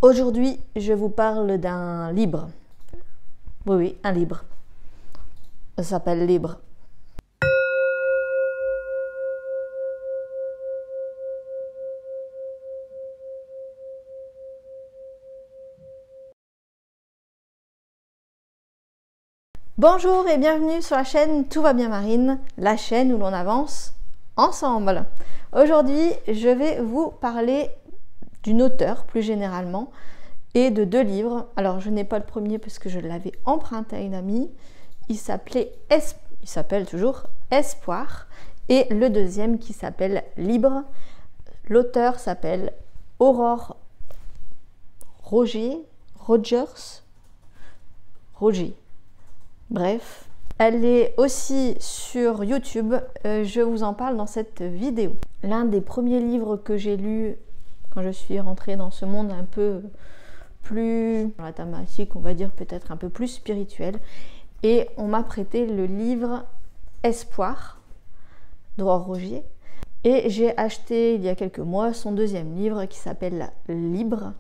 Aujourd'hui, je vous parle d'un livre. Oui, un livre. Ça s'appelle Libre. Bonjour et bienvenue sur la chaîne Tout va bien Marine, la chaîne où l'on avance ensemble. Aujourd'hui, je vais vous parler d'une auteure plus généralement et de deux livres. Alors, je n'ai pas le premier parce que je l'avais emprunté à une amie. Il s'appelle toujours Espoir. Et le deuxième qui s'appelle Libre. L'auteur s'appelle Aurore Roger. Bref, elle est aussi sur YouTube, je vous en parle dans cette vidéo. L'un des premiers livres que j'ai lu quand je suis rentrée dans ce monde un peu plus, dans la thématique, on va dire peut-être un peu plus spirituelle, et on m'a prêté le livre Espoir d'Aurore Roger, et j'ai acheté il y a quelques mois son deuxième livre qui s'appelle Libre,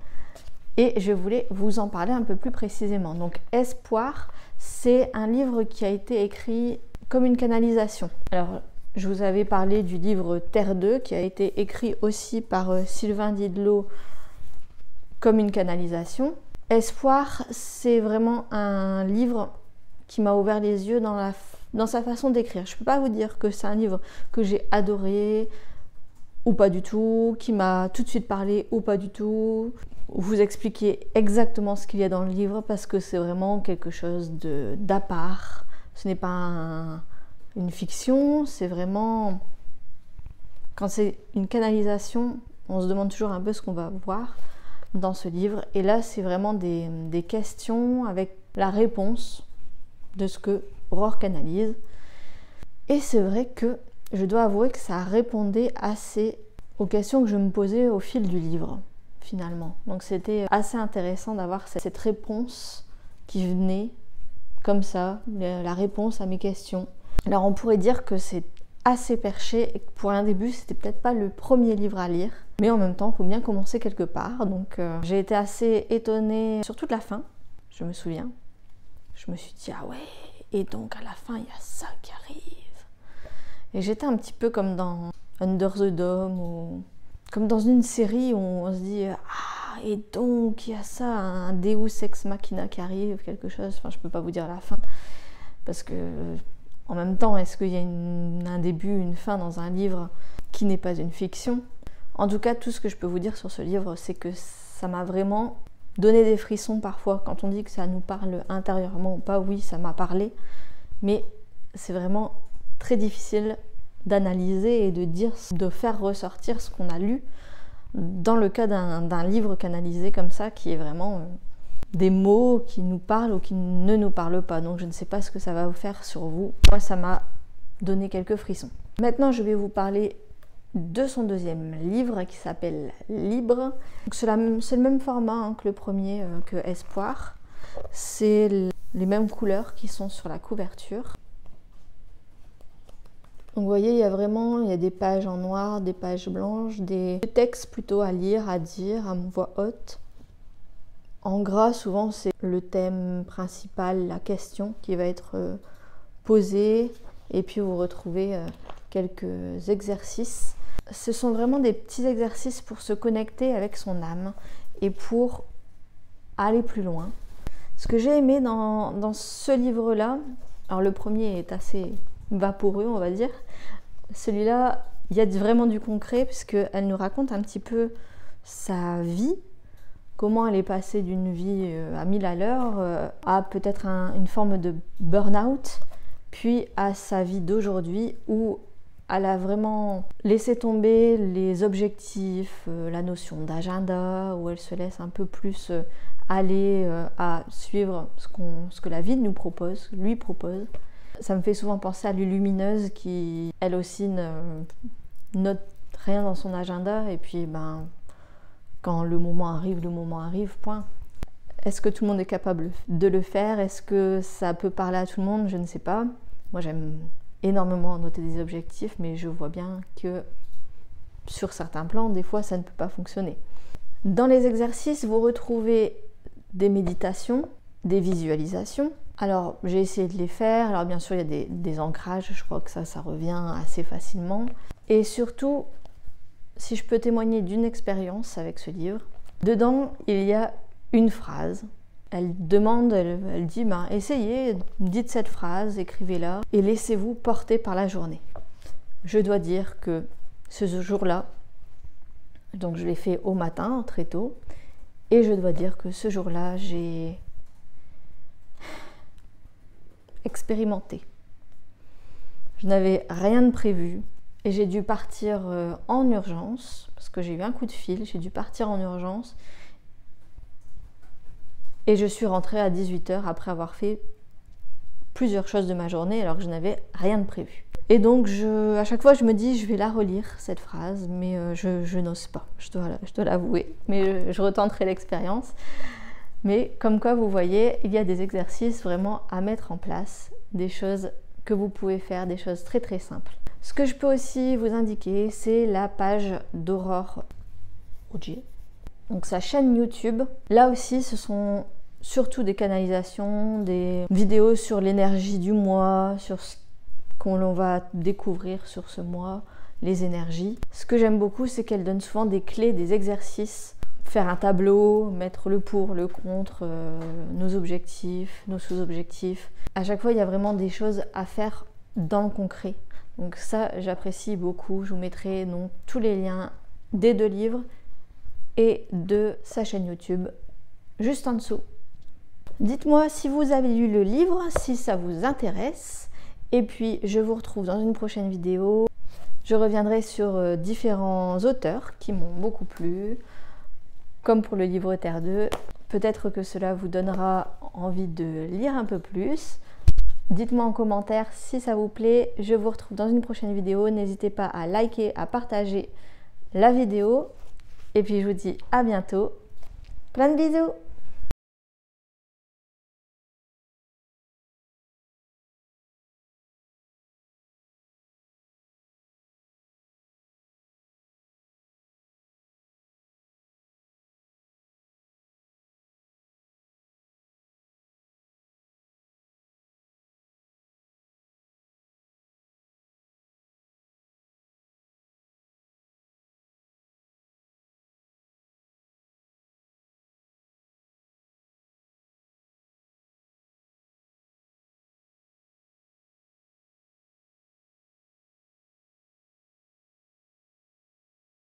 et je voulais vous en parler un peu plus précisément. Donc Espoir, c'est un livre qui a été écrit comme une canalisation. Alors, je vous avais parlé du livre Terre 2, qui a été écrit aussi par Sylvain Didlot comme une canalisation. Espoir, c'est vraiment un livre qui m'a ouvert les yeux dans sa façon d'écrire. Je ne peux pas vous dire que c'est un livre que j'ai adoré ou pas du tout, qui m'a tout de suite parlé ou pas du tout. Vous expliquer exactement ce qu'il y a dans le livre parce que c'est vraiment quelque chose d'à part. Ce n'est pas une fiction, c'est vraiment... Quand c'est une canalisation, on se demande toujours un peu ce qu'on va voir dans ce livre. Et là, c'est vraiment des questions avec la réponse de ce que Aurore canalise. Et c'est vrai que je dois avouer que ça répondait assez aux questions que je me posais au fil du livre. Finalement. Donc c'était assez intéressant d'avoir cette réponse qui venait comme ça, la réponse à mes questions. Alors on pourrait dire que c'est assez perché et que pour un début c'était peut-être pas le premier livre à lire, mais en même temps il faut bien commencer quelque part. Donc j'ai été assez étonnée sur toute la fin, je me souviens. Je me suis dit ah ouais, et donc à la fin il y a ça qui arrive. Et j'étais un petit peu comme dans Under the Dome ou... Comme dans une série où on se dit ah et donc il y a ça, un Deus ex machina qui arrive, quelque chose, enfin je peux pas vous dire la fin parce que en même temps est-ce qu'il y a un début, une fin dans un livre qui n'est pas une fiction? En tout cas tout ce que je peux vous dire sur ce livre c'est que ça m'a vraiment donné des frissons parfois quand on dit que ça nous parle intérieurement ou pas. Oui, ça m'a parlé, mais c'est vraiment très difficile d'analyser et de faire ressortir ce qu'on a lu dans le cas d'un livre canalisé comme ça qui est vraiment des mots qui nous parlent ou qui ne nous parlent pas. Donc je ne sais pas ce que ça va vous faire sur vous. Moi ça m'a donné quelques frissons. Maintenant je vais vous parler de son deuxième livre qui s'appelle Libre. C'est le même format que le premier, que Espoir. C'est les mêmes couleurs qui sont sur la couverture. Donc vous voyez, il y a des pages en noir, des pages blanches, des textes plutôt à lire, à dire, à voix haute. En gras, souvent, c'est le thème principal, la question qui va être posée. Et puis vous retrouvez quelques exercices. Ce sont vraiment des petits exercices pour se connecter avec son âme et pour aller plus loin. Ce que j'ai aimé dans ce livre-là, alors le premier est assez vaporeux, on va dire. Celui-là, il y a vraiment du concret puisqu'elle nous raconte un petit peu sa vie, comment elle est passée d'une vie à 1000 à l'heure à peut-être une forme de burn-out, puis à sa vie d'aujourd'hui où elle a vraiment laissé tomber les objectifs, la notion d'agenda, où elle se laisse un peu plus aller à suivre ce que la vie lui propose. Ça me fait souvent penser à Lulumineuse qui, elle aussi, ne note rien dans son agenda et puis quand le moment arrive, point. Est-ce que tout le monde est capable de le faire? Est-ce que ça peut parler à tout le monde? Je ne sais pas. Moi, j'aime énormément noter des objectifs, mais je vois bien que sur certains plans, des fois, ça ne peut pas fonctionner. Dans les exercices, vous retrouvez des méditations, des visualisations. Alors, j'ai essayé de les faire. Alors, bien sûr, il y a des ancrages. Je crois que ça revient assez facilement. Et surtout, si je peux témoigner d'une expérience avec ce livre, dedans, il y a une phrase. Elle demande, elle dit, essayez, dites cette phrase, écrivez-la et laissez-vous porter par la journée. Je dois dire que ce jour-là, donc je l'ai fait au matin, très tôt, et je dois dire que ce jour-là, j'ai expérimenté. Je n'avais rien de prévu et j'ai dû partir en urgence, parce que j'ai eu un coup de fil, j'ai dû partir en urgence. Et je suis rentrée à 18h après avoir fait plusieurs choses de ma journée alors que je n'avais rien de prévu. Et donc à chaque fois je me dis je vais la relire cette phrase, mais je n'ose pas, je dois l'avouer, mais je retenterai l'expérience. Mais comme quoi vous voyez, il y a des exercices vraiment à mettre en place, des choses que vous pouvez faire, des choses très très simples. Ce que je peux aussi vous indiquer, c'est la page d'Aurore Ogier. Donc sa chaîne YouTube, là aussi ce sont surtout des canalisations, des vidéos sur l'énergie du mois, sur ce qu'on va découvrir sur ce mois, les énergies. Ce que j'aime beaucoup, c'est qu'elle donne souvent des clés, des exercices, faire un tableau, mettre le pour, le contre, nos objectifs, nos sous-objectifs. À chaque fois, il y a vraiment des choses à faire dans le concret. Donc ça, j'apprécie beaucoup. Je vous mettrai donc tous les liens des 2 livres et de sa chaîne YouTube juste en dessous. Dites-moi si vous avez lu le livre, si ça vous intéresse, et puis je vous retrouve dans une prochaine vidéo. Je reviendrai sur différents auteurs qui m'ont beaucoup plu, comme pour le livre Terre 2. Peut-être que cela vous donnera envie de lire un peu plus. Dites-moi en commentaire si ça vous plaît. Je vous retrouve dans une prochaine vidéo. N'hésitez pas à liker, à partager la vidéo. Et puis je vous dis à bientôt. Plein de bisous!